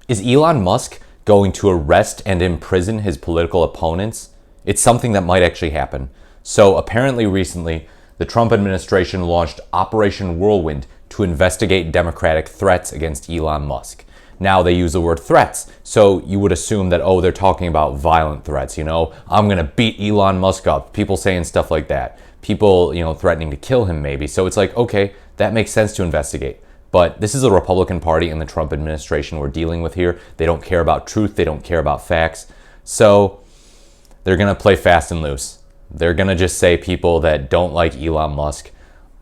Is Elon Musk going to arrest and imprison his political opponents? It's something that might actually happen. So apparently recently, the Trump administration launched Operation Whirlwind to investigate Democratic threats against Elon Musk. Now they use the word threats, so you would assume that, oh, they're talking about violent threats, I'm gonna beat Elon Musk up. People saying stuff like that. People, threatening to kill him maybe. So it's like, okay, that makes sense to investigate. But this is the Republican Party and the Trump administration we're dealing with here. They don't care about truth. They don't care about facts. So they're going to play fast and loose. They're going to just say people that don't like Elon Musk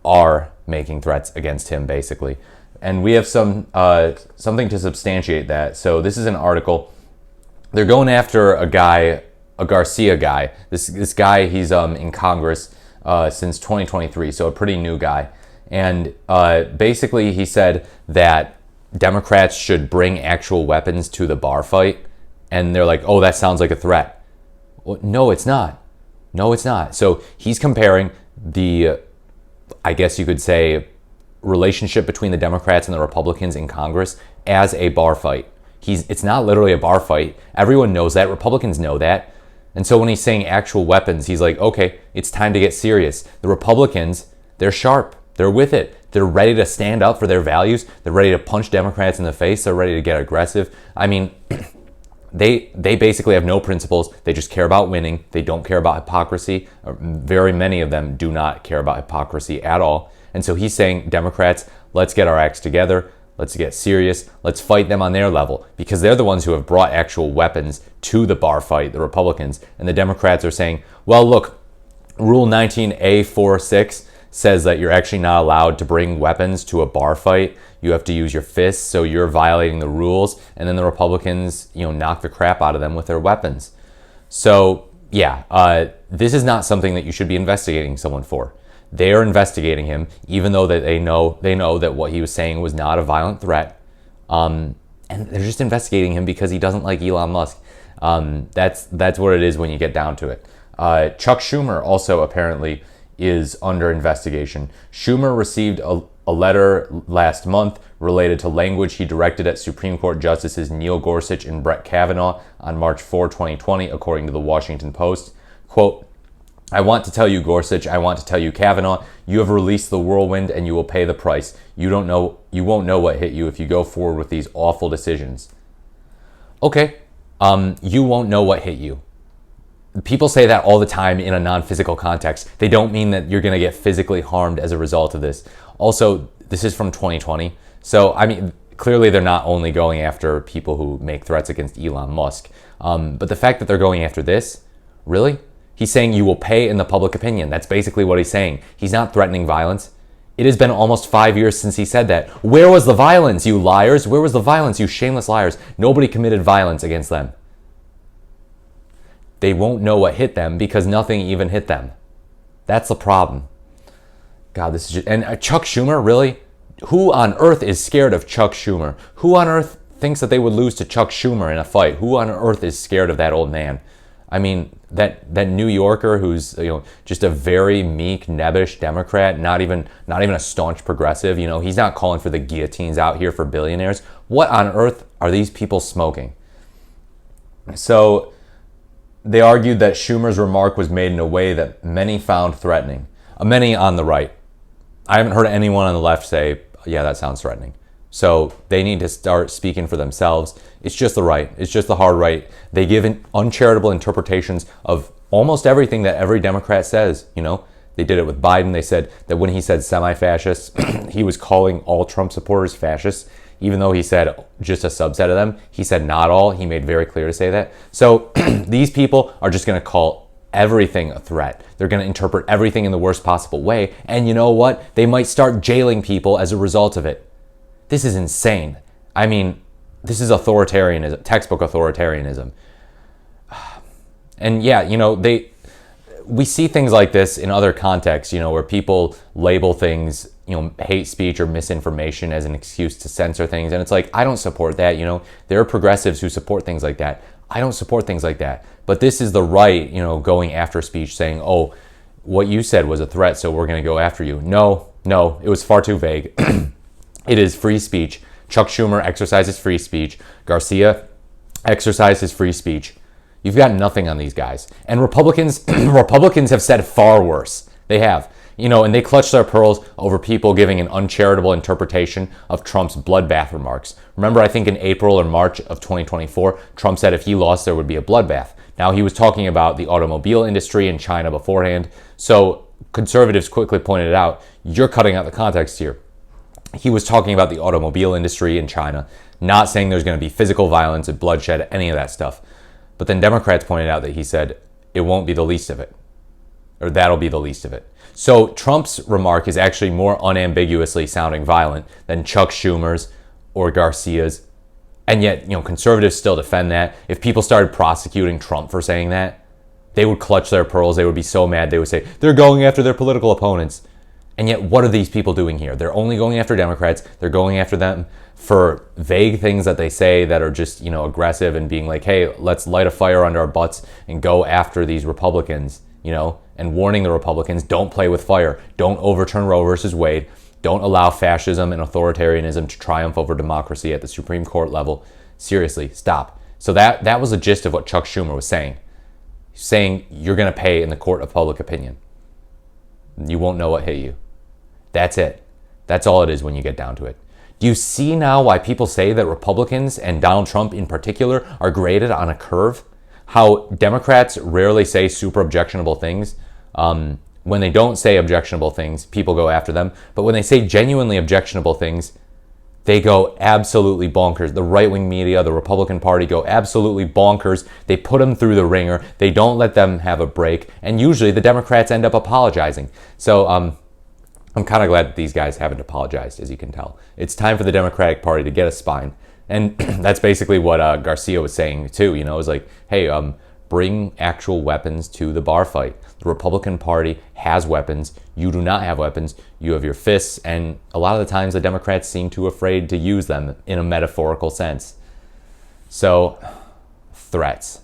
are making threats against him, basically. And we have something to substantiate that. So this is an article. They're going after a Garcia guy. This guy, he's in Congress since 2023, so a pretty new guy. And basically he said that Democrats should bring actual weapons to the bar fight. And they're like, oh, that sounds like a threat. Well, no, it's not. No, it's not. So he's comparing the, I guess you could say, relationship between the Democrats and the Republicans in Congress as a bar fight. It's not literally a bar fight. Everyone knows that. Republicans know that. And so when he's saying actual weapons, he's like, okay, it's time to get serious. The Republicans, they're sharp. They're with it. They're ready to stand up for their values. They're ready to punch Democrats in the face. They're ready to get aggressive. I mean, they basically have no principles. They just care about winning. They don't care about hypocrisy. Very many of them do not care about hypocrisy at all. And so he's saying, Democrats, let's get our acts together. Let's get serious. Let's fight them on their level, because they're the ones who have brought actual weapons to the bar fight, the Republicans. And the Democrats are saying, well, look, Rule 19A46 says that you're actually not allowed to bring weapons to a bar fight. You have to use your fists, so you're violating the rules. And then the Republicans, knock the crap out of them with their weapons. So yeah, this is not something that you should be investigating someone for. They are investigating him, even though that they know that what he was saying was not a violent threat. And they're just investigating him because he doesn't like Elon Musk. That's what it is when you get down to it. Chuck Schumer also apparently is under investigation. Schumer received a letter last month related to language he directed at Supreme Court Justices Neil Gorsuch and Brett Kavanaugh on March 4, 2020, according to the Washington Post. Quote, I want to tell you, Gorsuch, I want to tell you, Kavanaugh, you have released the whirlwind and you will pay the price. You won't know what hit you if you go forward with these awful decisions. Okay, you won't know what hit you. People say that all the time in a non-physical context. They don't mean that you're going to get physically harmed as a result of this. Also, this is from 2020. So, I mean, clearly they're not only going after people who make threats against Elon Musk. But the fact that they're going after this, really? He's saying you will pay in the public opinion. That's basically what he's saying. He's not threatening violence. It has been almost 5 years since he said that. Where was the violence, you liars? Where was the violence, you shameless liars? Nobody committed violence against them. They won't know what hit them because nothing even hit them. That's the problem. God, this is just... And Chuck Schumer, really? Who on earth is scared of Chuck Schumer? Who on earth thinks that they would lose to Chuck Schumer in a fight? Who on earth is scared of that old man? I mean, that New Yorker who's just a very meek, nebbish Democrat, not even a staunch progressive. He's not calling for the guillotines out here for billionaires. What on earth are these people smoking? So they argued that Schumer's remark was made in a way that many found threatening. Many on the right. I haven't heard anyone on the left say, yeah, that sounds threatening. So they need to start speaking for themselves. It's just the right. It's just the hard right. They give uncharitable interpretations of almost everything that every Democrat says. They did it with Biden. They said that when he said semi-fascists, he was calling all Trump supporters fascists, even though he said just a subset of them. He said not all. He made very clear to say that. So these people are just going to call everything a threat. They're going to interpret everything in the worst possible way. And you know what? They might start jailing people as a result of it. This is insane. I mean, this is authoritarianism, textbook authoritarianism. And yeah, we see things like this in other contexts, where people label things, hate speech or misinformation as an excuse to censor things. And it's like, I don't support that. There are progressives who support things like that. I don't support things like that. But this is the right, going after speech, saying, oh, what you said was a threat, so we're going to go after you. No, it was far too vague. It is free speech Chuck Schumer exercises free speech. Garcia exercises free speech. You've got nothing on these guys. And Republicans have said far worse. They have. And they clutch their pearls over people giving an uncharitable interpretation of Trump's bloodbath remarks. Remember, I think in April or March of 2024, Trump said if he lost, there would be a bloodbath. Now, he was talking about the automobile industry in China beforehand. So conservatives quickly pointed out, you're cutting out the context here. He was talking about the automobile industry in China, not saying there's going to be physical violence and bloodshed, any of that stuff. But then Democrats pointed out that he said it won't be the least of it, or that'll be the least of it. So Trump's remark is actually more unambiguously sounding violent than Chuck Schumer's or Garcia's. And yet, conservatives still defend that. If people started prosecuting Trump for saying that, they would clutch their pearls. They would be so mad. They would say, they're going after their political opponents. And yet, what are these people doing here? They're only going after Democrats. They're going after them for vague things that they say that are just, aggressive and being like, hey, let's light a fire under our butts and go after these Republicans, and warning the Republicans, don't play with fire. Don't overturn Roe versus Wade. Don't allow fascism and authoritarianism to triumph over democracy at the Supreme Court level. Seriously, stop. So that was the gist of what Chuck Schumer was saying. He's saying you're going to pay in the court of public opinion. You won't know what hit you. That's it. That's all it is when you get down to it. Do you see now why people say that Republicans, and Donald Trump in particular, are graded on a curve? How Democrats rarely say super objectionable things. When they don't say objectionable things, people go after them. But when they say genuinely objectionable things, they go absolutely bonkers. The right-wing media, the Republican Party go absolutely bonkers. They put them through the ringer. They don't let them have a break. And usually the Democrats end up apologizing. So I'm kind of glad that these guys haven't apologized, as you can tell. It's time for the Democratic Party to get a spine. And that's basically what Garcia was saying, too. It was like, hey, bring actual weapons to the bar fight. The Republican Party has weapons. You do not have weapons. You have your fists. And a lot of the times the Democrats seem too afraid to use them in a metaphorical sense. So, threats.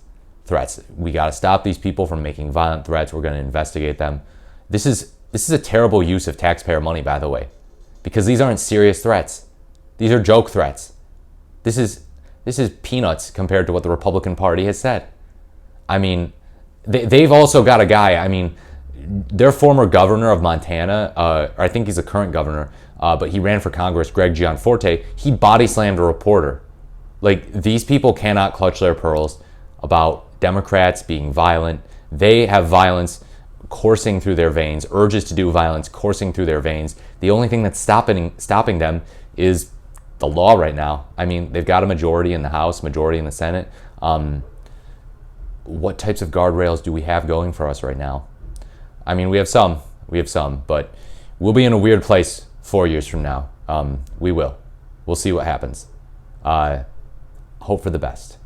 We got to stop these people from making violent threats. We're going to investigate them. This is a terrible use of taxpayer money, by the way, because these aren't serious threats. These are joke threats. This is peanuts compared to what the Republican Party has said. I mean, they've also got a guy. I mean, their former governor of Montana, I think he's a current governor, but he ran for Congress, Greg Gianforte. He body slammed a reporter. Like, these people cannot clutch their pearls about Democrats being violent. They have violence coursing through their veins, urges to do violence coursing through their veins. The only thing that's stopping them is the law right now. I mean, they've got a majority in the House, majority in the Senate. What types of guardrails do we have going for us right now? I mean, we have some, but we'll be in a weird place 4 years from now. We will. We'll see what happens. Hope for the best.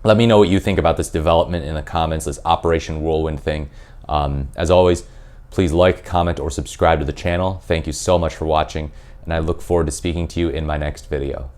Let me know what you think about this development in the comments, this Operation Whirlwind thing. As always, please like, comment, or subscribe to the channel. Thank you so much for watching, and I look forward to speaking to you in my next video.